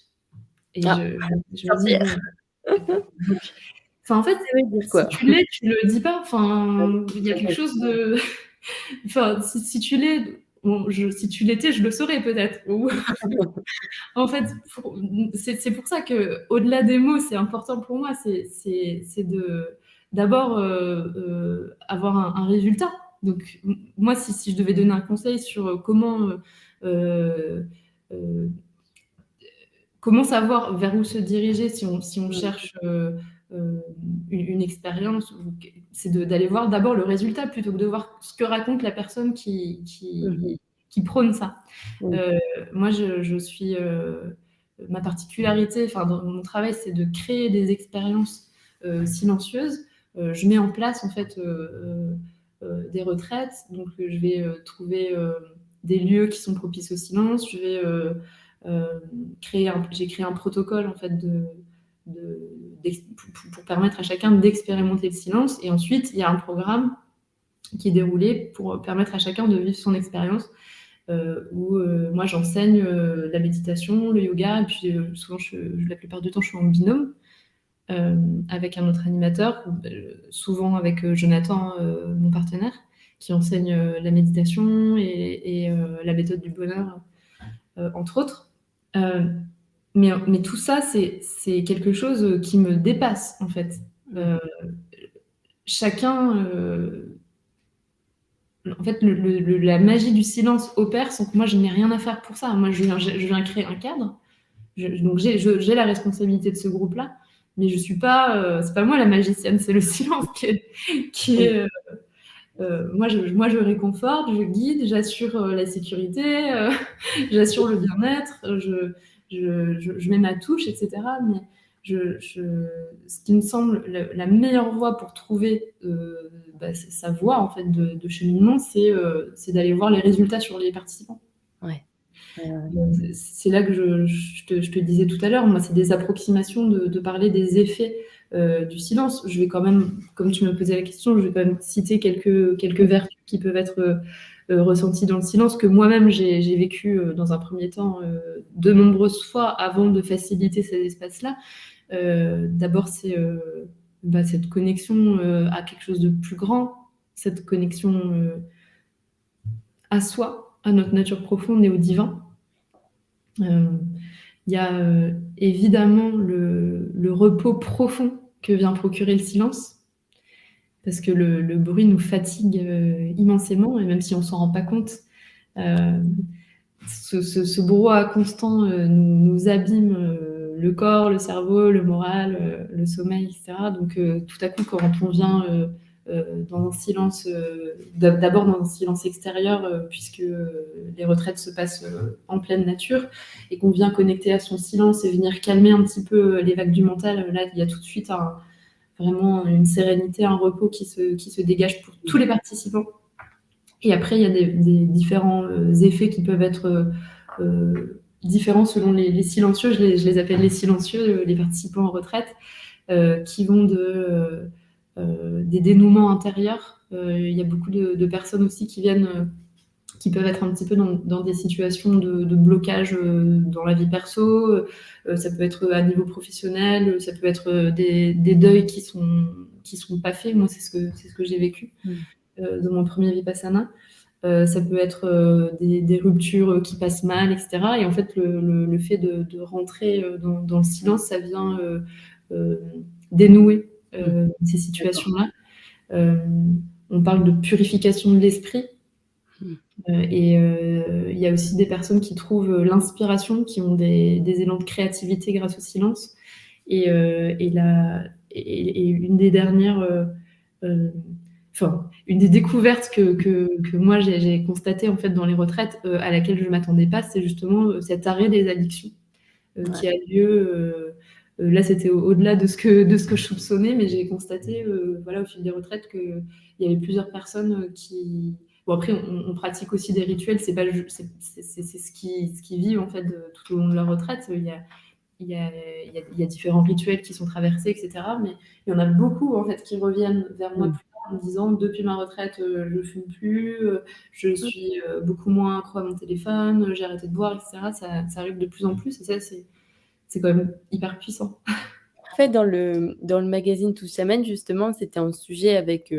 et Ah, je me dis: sorcière, «Bon, donc» enfin, en fait, ça veut dire si quoi? tu l'es, tu le dis pas. Ouais, Enfin, il y a tout à quelque fait. chose de enfin, si tu l'es, bon, si tu l'étais, je le saurais peut-être. Ou en fait, c'est pour ça qu'au-delà des mots, c'est important pour moi, c'est de d'abord avoir un résultat. Donc, moi, si je devais donner un conseil sur heu heu, comment savoir vers où se diriger si on Mmh. cherche heu, une expérience, c'est d'aller voir d'abord le résultat plutôt que de voir ce que raconte la personne Mmh mh. qui prône ça. Oui. Heu, Moi, je suis ma particularité, enfin, dans mon travail, c'est de créer des expériences silencieuses. Je mets en place, en fait, des retraites. Donc, je vais trouver des lieux qui sont propices au silence. Je vais j'ai créé un protocole, en fait, pour permettre à chacun d'expérimenter le silence. Et ensuite, il y a un programme qui est déroulé pour permettre à chacun de vivre son expérience, où moi j'enseigne la méditation, le yoga, et puis souvent la plupart du temps je suis en binôme avec un autre animateur, souvent avec Jonathan, mon partenaire, qui enseigne la méditation et la méthode du bonheur, entre autres. Euh, mais tout ça, c'est quelque chose qui me dépasse en fait. Mmh. Euh, Chacun, en fait, la magie du silence opère sans que moi je n'ai rien à faire pour ça. Moi, je viens créer un cadre. Donc j'ai la responsabilité de ce groupe-là, mais je suis pas, c'est pas moi la magicienne, c'est le silence qui est, moi je réconforte, je guide, j'assure la sécurité, j'assure le bien-être, je mets ma touche, etc. Mais ce qui me semble la meilleure voie pour trouver sa voie en fait de cheminement, c'est d'aller voir les résultats sur les participants. Ouais. C'est là que je te disais tout à l'heure, moi, c'est des approximations de parler des effets du silence. Je vais quand même, comme tu me posais la question, je vais quand même citer quelques vertus qui peuvent être ressenties dans le silence, que moi-même j'ai vécu dans un premier temps de nombreuses fois avant de faciliter ces espaces-là. D'abord, c'est cette connexion à quelque chose de plus grand, cette connexion à soi, à notre nature profonde et au divin. Il y a évidemment le repos profond que vient procurer le silence, parce que le bruit nous fatigue immensément, et même si on s'en rend pas compte, ce brouhaha constant nous abîme le corps, le cerveau, le moral, le sommeil, etc. Donc tout à coup, quand on vient dans un silence, d'abord dans un silence extérieur, puisque les retraites se passent en pleine nature, et qu'on vient connecter à son silence et venir calmer un petit peu les vagues du mental, là, il y a tout de suite vraiment une sérénité, un repos qui se dégage pour tous les participants. Et après, il y a des différents effets qui peuvent être différents selon les silencieux. Je les appelle les silencieux, les participants en retraite, qui vont des dénouements intérieurs. Il y a beaucoup de personnes aussi qui viennent, qui peuvent être un petit peu dans des situations de blocage dans la vie perso. Ça peut être à niveau professionnel, ça peut être des deuils qui sont pas faits. Moi, c'est ce que j'ai vécu de mon premier Vipassana. Ça peut être des ruptures qui passent mal, etc. Et en fait, le fait de rentrer dans le silence, ça vient dénouer ces situations-là. On parle de purification de l'esprit. Et il y a aussi des personnes qui trouvent l'inspiration, qui ont des élans de créativité grâce au silence. Et une des dernières... une des découvertes que moi j'ai constatées en fait dans les retraites, à laquelle je ne m'attendais pas, c'est justement cet arrêt des addictions qui a lieu. Là, c'était au-delà de ce que je soupçonnais, mais j'ai constaté au fil des retraites qu'il y avait plusieurs personnes qui... Bon, après, on pratique aussi des rituels, c'est ce qui vivent en fait tout au long de leur retraite. Il y a différents rituels qui sont traversés, etc. Mais il y en a beaucoup en fait qui reviennent vers moi plus tard en me disant depuis ma retraite, je ne fume plus, je suis beaucoup moins accro à mon téléphone, j'ai arrêté de boire, etc. Ça arrive de plus en plus, et ça, c'est quand même hyper puissant. En fait, dans le magazine Tous s'amène, justement, c'était un sujet avec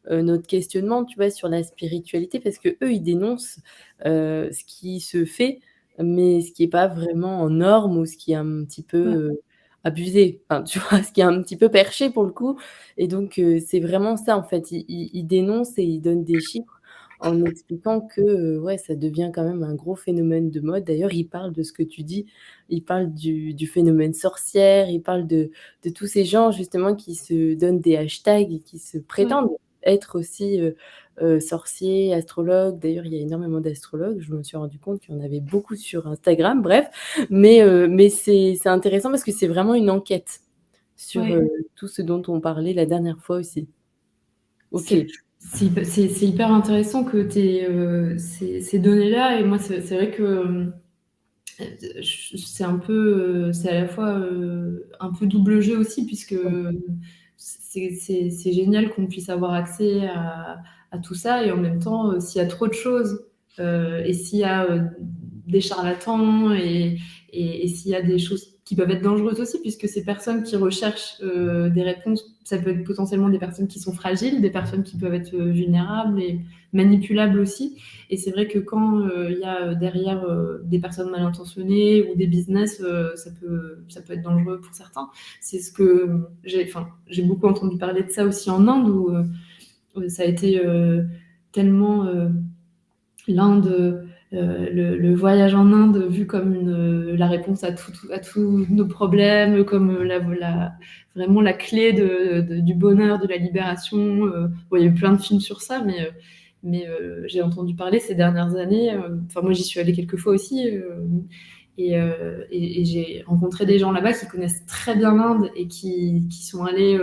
notre questionnement, tu vois, sur la spiritualité, parce qu'eux, ils dénoncent ce qui se fait, mais ce qui est pas vraiment en norme, ou ce qui est un petit peu Ouais. abusé, enfin, tu vois? Ce qui est un petit peu perché pour le coup, et donc c'est vraiment ça, en fait. Ils dénoncent et ils donnent des chiffres en expliquant que, ouais, ça devient quand même un gros phénomène de mode. D'ailleurs, ils parlent de ce que tu dis, ils parlent du phénomène sorcière, ils parlent de tous ces gens justement qui se donnent des hashtags et qui se Ouais. prétendent être aussi sorciers, astrologues. D'ailleurs, il y a énormément d'astrologues. Je me suis rendu compte qu'il y en avait beaucoup sur Instagram, bref. Mais c'est intéressant parce que c'est vraiment une enquête sur Ouais. tout ce dont on parlait la dernière fois aussi. OK. C'est hyper intéressant que tu aies ces données-là. Et moi, c'est vrai que c'est un peu, c'est à la fois un peu double jeu aussi, puisque c'est génial qu'on puisse avoir accès à tout ça, et en même temps, s'il y a trop de choses, et s'il y a des charlatans, et s'il y a des choses qui peuvent être dangereuses aussi, puisque ces personnes qui recherchent des réponses, ça peut être potentiellement des personnes qui sont fragiles, des personnes qui peuvent être vulnérables et manipulables aussi. Et c'est vrai que quand il y a derrière des personnes mal intentionnées ou des business, ça peut être dangereux pour certains. C'est ce que j'ai beaucoup entendu parler de ça aussi en Inde, où ça a été tellement l'Inde le voyage en Inde vu comme la réponse à tous nos problèmes, comme vraiment la clé du bonheur, de la libération. Bon, il y a eu plein de films sur ça, mais j'ai entendu parler ces dernières années. Enfin, moi, j'y suis allée quelques fois aussi. Et j'ai rencontré des gens là-bas qui connaissent très bien l'Inde et qui sont allés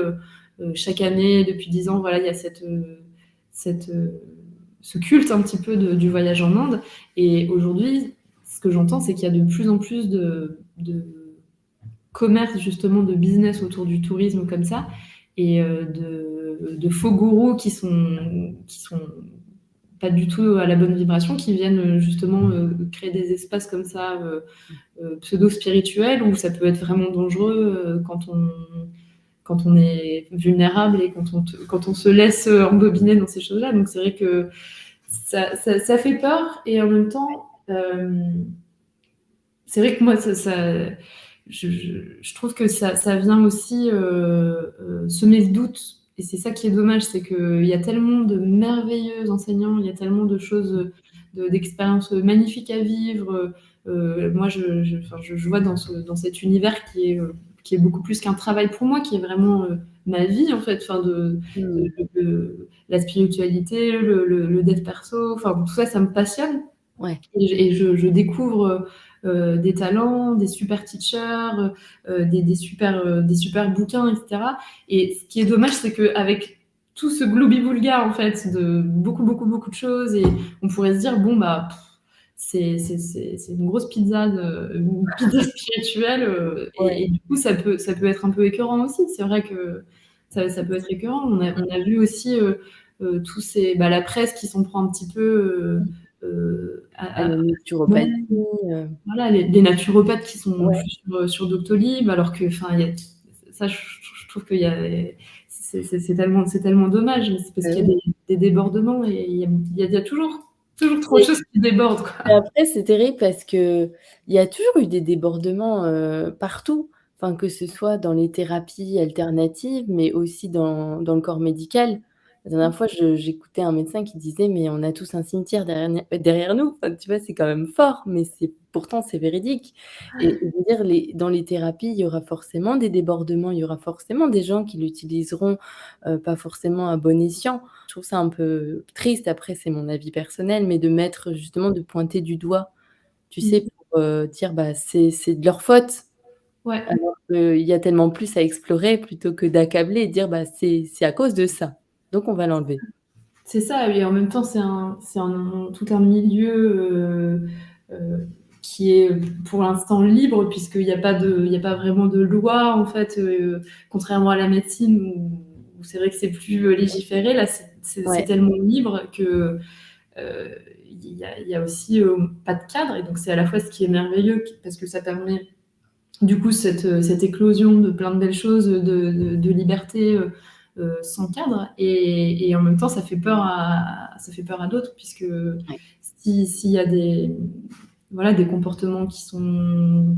chaque année depuis 10 ans. Voilà, il y a cette, ce culte un petit peu du voyage en Inde. Et aujourd'hui, ce que j'entends, c'est qu'il y a de plus en plus de commerce, justement, de business autour du tourisme comme ça, et de faux gourous qui sont pas du tout à la bonne vibration, qui viennent justement créer des espaces comme ça, pseudo-spirituels, où ça peut être vraiment dangereux quand on est vulnérable et quand on se laisse embobiner dans ces choses-là. Donc c'est vrai que ça fait peur, et en même temps, c'est vrai que moi, je trouve que ça vient aussi semer le doute. Et c'est ça qui est dommage, c'est qu'il y a tellement de merveilleux enseignants, il y a tellement de choses, d'expériences magnifiques à vivre. Moi, enfin, je vois dans cet univers qui est beaucoup plus qu'un travail pour moi, qui est vraiment ma vie, en fait, enfin, Mmh. la spiritualité, le dev perso, enfin, tout ça, ça me passionne. Ouais. Et je découvre des talents, des super teachers, des super bouquins, etc. Et ce qui est dommage, c'est qu'avec tout ce gloubi-boulga, en fait, de beaucoup, beaucoup, beaucoup de choses, et on pourrait se dire, bon, bah, c'est une grosse pizza, une pizza spirituelle, Ouais. et du coup, ça peut être un peu écœurant aussi. C'est vrai que ça peut être écœurant. On a vu aussi la presse qui s'en prend un petit peu Mmh. À à la ouais, naturopathie, heu, voilà, les naturopathes qui sont ouais. plus sur Doctolib, alors que, enfin, il y a ça, je trouve qu'il y a c'est tellement dommage, mais c'est parce Bah qu'il y a oui. des débordements, et il y a toujours trop de Mais choses qui débordent, mais quoi. après, c'est terrible parce qu'il y a toujours eu des débordements, partout. Enfin, que ce soit dans les thérapies alternatives, mais aussi dans le corps médical. La dernière fois, j'écoutais un médecin qui disait: «Mais on a tous un cimetière derrière nous». Enfin, tu vois, c'est quand même fort, mais pourtant c'est véridique. Et je veux dire, dans les thérapies, il y aura forcément des débordements, il y aura forcément des gens qui l'utiliseront, pas forcément à bon escient. Je trouve ça un peu triste, après c'est mon avis personnel, mais de mettre justement de pointer du doigt, tu sais, Mmh. pour, dire: «Bah, c'est de leur faute», Ouais, alors qu'il y a tellement plus à explorer, plutôt que d'accabler et de dire: «Bah, c'est à cause de ça, donc on va l'enlever». c'est ça. Et en même temps, tout un milieu qui est pour l'instant libre, puisqu'il y a pas vraiment de loi, en fait, contrairement à la médecine où c'est vrai que c'est plus légiféré. Là, c'est Ouais, tellement libre que il y a aussi pas de cadre. Et donc c'est à la fois ce qui est merveilleux, parce que ça permet du coup cette éclosion de plein de belles choses, de liberté sans cadre. Et en même temps, ça fait peur à d'autres, puisque ouais. s'il y a des comportements qui sont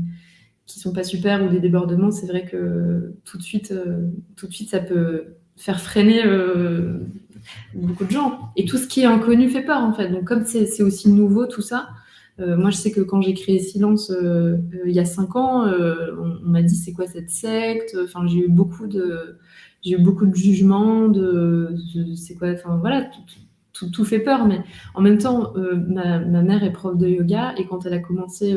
pas super, ou des débordements, c'est vrai que tout de suite, ça peut faire freiner beaucoup de gens. Et tout ce qui est inconnu fait peur, en fait. Donc comme c'est aussi nouveau tout ça, moi je sais que quand j'ai créé Silence il y a 5 ans, on m'a dit c'est quoi cette secte. Enfin, j'ai eu beaucoup de jugements, c'est quoi, enfin voilà, tout fait peur. Mais en même temps, ma mère est prof de yoga, et quand elle a commencé,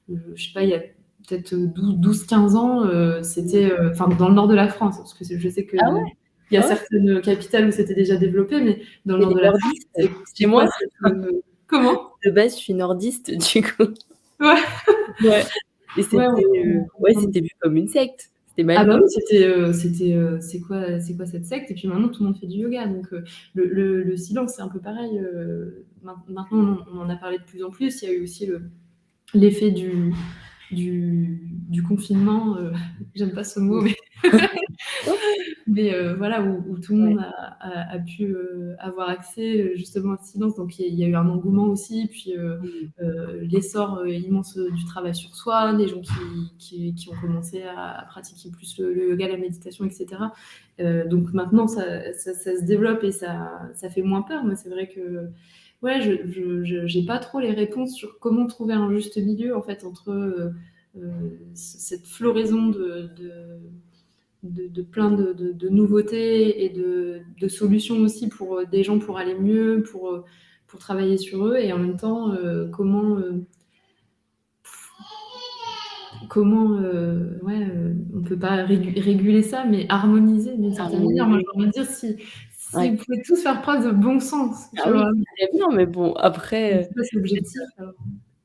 je sais pas, il y a peut-être 12-15 ans, Mmh. c'était enfin dans le nord de la France, parce que je sais que Ah ouais? il y a Ah ouais? certaines capitales où c'était déjà développé, mais dans le Tu nord es de la France, nordiste, c'est chez quoi moi? comment? De base, je suis nordiste, du coup. Ouais, Ouais. Et ouais, c'était, ouais, c'était vu comme une secte. C'était ah mal bah vu. oui, c'est quoi cette secte? Et puis maintenant tout le monde fait du yoga, donc le silence, c'est un peu pareil. Maintenant on en a parlé de plus en plus. Il y a eu aussi l'effet du confinement, j'aime pas ce mot, Mmh. mais voilà, où tout le Ouais. monde a pu avoir accès justement au silence. Donc il y a eu un engouement aussi, puis Mmh. l'essor immense du travail sur soi, des gens qui ont commencé à pratiquer plus le yoga, la méditation, etc. Donc maintenant, ça se développe, et ça fait moins peur. Mais c'est vrai que Ouais, je j'ai pas trop les réponses sur comment trouver un juste milieu, en fait, entre, cette floraison de plein de nouveautés et de solutions aussi pour, des gens pour aller mieux, pour travailler sur eux et en même temps, ouais, on peut pas réguler ça, mais harmoniser d'une certaine manière. Moi, Harmoniser. j'ai envie de dire si Ouais. vous pouvez tous faire preuve de bon sens, tu Ah oui, vois? c'est très bien, mais bon, après, Donc ça, c'est l'objectif,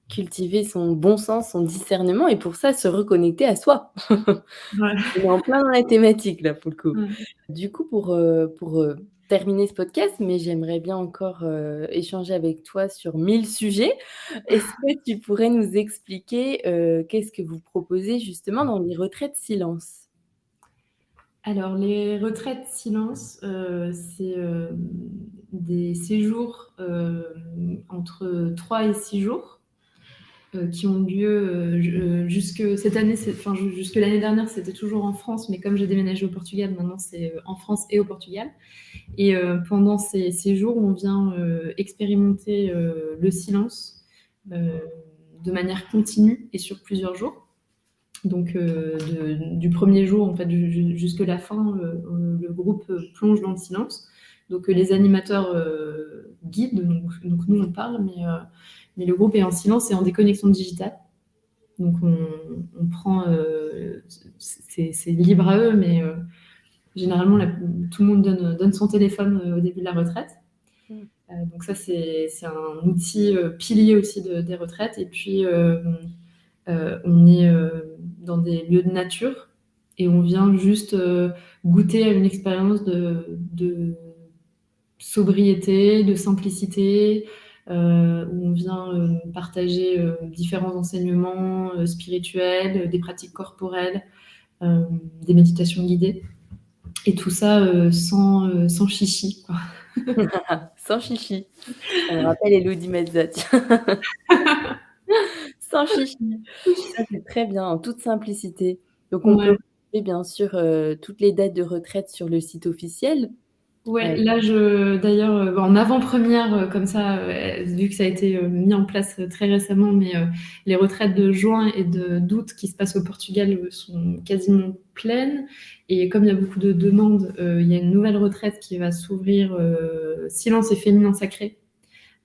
cultiver son bon sens, son discernement et pour ça, se reconnecter à soi. ouais, On est en plein dans la thématique là, pour le coup. ouais. Du coup, pour, terminer ce podcast, mais j'aimerais bien encore, échanger avec toi sur 1000 sujets. Est-ce que tu pourrais nous expliquer, qu'est-ce que vous proposez justement dans les retraites silence? Alors les retraites silence, c'est, des séjours, entre 3 et 6 jours, qui ont lieu, jusque cette année, enfin jusque l'année dernière, c'était toujours en France, mais comme j'ai déménagé au Portugal, maintenant c'est, en France et au Portugal et pendant ces jours, on vient, expérimenter, le silence, heu, de manière continue et sur plusieurs jours. Donc, du premier jour, en fait, jusque la fin, le groupe plonge dans le silence. Donc, les animateurs guident, donc nous on parle, mais le groupe est en silence et en déconnexion digitale. Donc, on prend, c'est libre à eux, mais généralement, tout le monde donne son téléphone au début de la retraite. Mmh. Donc, ça, c'est un outil pilier aussi des retraites. Et puis, on est dans des lieux de nature et on vient juste goûter à une expérience de sobriété, de simplicité, où on vient partager différents enseignements spirituels, des pratiques corporelles, euh, des méditations guidées. Et tout ça sans chichi, quoi. Sans chichi. Ça me rappelle Elodie Mezza, tiens. Sans chichi. Ça, c'est très bien, en toute simplicité. Donc on peut Ouais. retrouver bien sûr, toutes les dates de retraite sur le site officiel. Ouais, Heu, là, d'ailleurs, en avant-première, comme ça, vu que ça a été mis en place très récemment, mais les retraites de juin et d'août qui se passent au Portugal sont quasiment pleines. Et comme il y a beaucoup de demandes, il y a une nouvelle retraite qui va s'ouvrir, Silence et féminin sacré,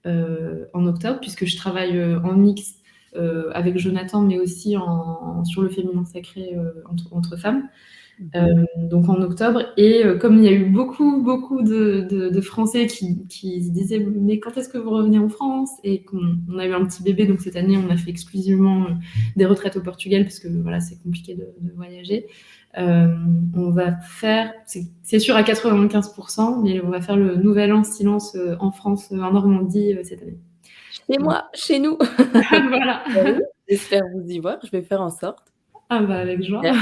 en octobre, puisque je travaille en mixte avec Jonathan, mais aussi sur le féminin sacré entre femmes. mmh Donc en octobre. Et comme il y a eu beaucoup de Français qui se disaient mais quand est-ce que vous revenez en France, et qu'on a eu un petit bébé, donc cette année on a fait exclusivement des retraites au Portugal parce que voilà, c'est compliqué de voyager. Euh, on va faire, c'est sûr à 95%, mais on va faire le Nouvel An silence en France, en Normandie cette année. Chez Donc, moi, chez nous. voilà. Bah oui, j'espère vous y voir, je vais faire en sorte. Ah bah avec joie. Super,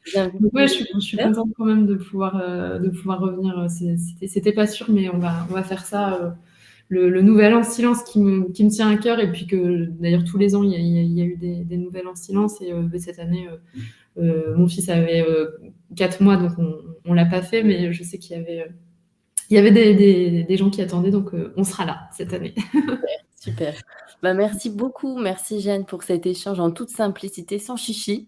j'invite Donc tous ouais, les je suis auditeurs. contente quand même de pouvoir revenir. C'était pas sûr, mais on va faire ça. Le Nouvel An silence qui me tient à cœur, et puis que d'ailleurs tous les ans il y a eu des Nouvelles en silence. Et cette année, mon fils avait 4 mois, donc on l'a pas fait, mais je sais qu'il y avait des gens qui attendaient, donc on sera là cette année. Super. Bah, merci beaucoup, merci Jeanne pour cet échange en toute simplicité, sans chichi.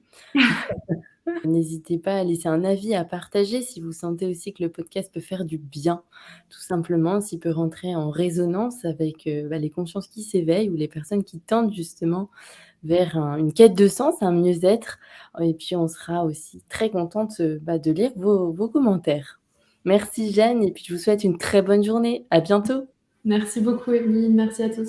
N'hésitez pas à laisser un avis, à partager si vous sentez aussi que le podcast peut faire du bien, tout simplement, s'il peut rentrer en résonance avec, bah, les consciences qui s'éveillent ou les personnes qui tendent justement vers une quête de sens, un mieux-être et puis on sera aussi très contente, bah, de lire vos commentaires. Merci Jeanne et puis je vous souhaite une très bonne journée. À bientôt. Merci beaucoup, Emeline. Merci à tous.